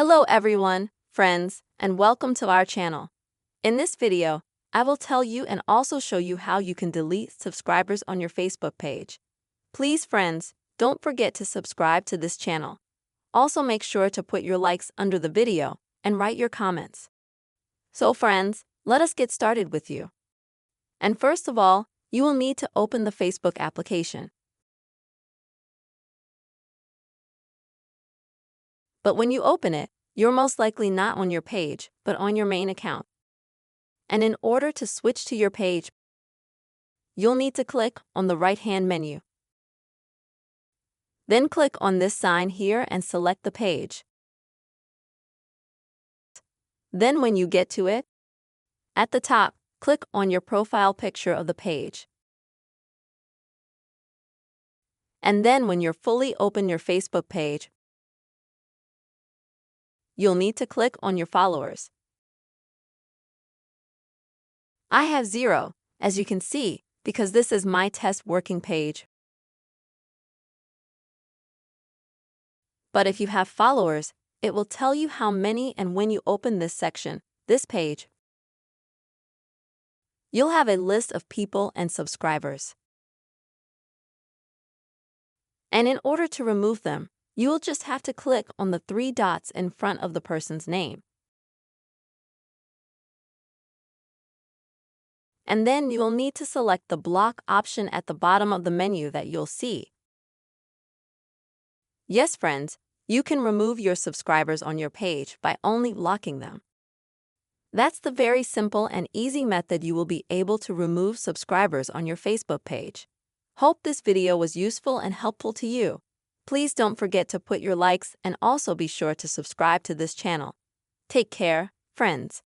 Hello everyone, friends, and welcome to our channel. In this video, I will tell you and also show you how you can delete subscribers on your Facebook page. Please friends, don't forget to subscribe to this channel. Also make sure to put your likes under the video and write your comments. So friends, let us get started with you. And first of all, you will need to open the Facebook application. But when you open it, you're most likely not on your page, but on your main account. And in order to switch to your page, you'll need to click on the right-hand menu. Then click on this sign here and select the page. Then when you get to it, at the top, click on your profile picture of the page. And then when you're fully open your Facebook page, you'll need to click on your followers. I have 0, as you can see, because this is my test working page. But if you have followers, it will tell you how many, and when you open this section, this page, you'll have a list of people and subscribers. And in order to remove them, you will just have to click on the 3 dots in front of the person's name. And then you will need to select the block option at the bottom of the menu that you'll see. Yes, friends, you can remove your subscribers on your page by only blocking them. That's the very simple and easy method you will be able to remove subscribers on your Facebook page. Hope this video was useful and helpful to you. Please don't forget to put your likes and also be sure to subscribe to this channel. Take care, friends.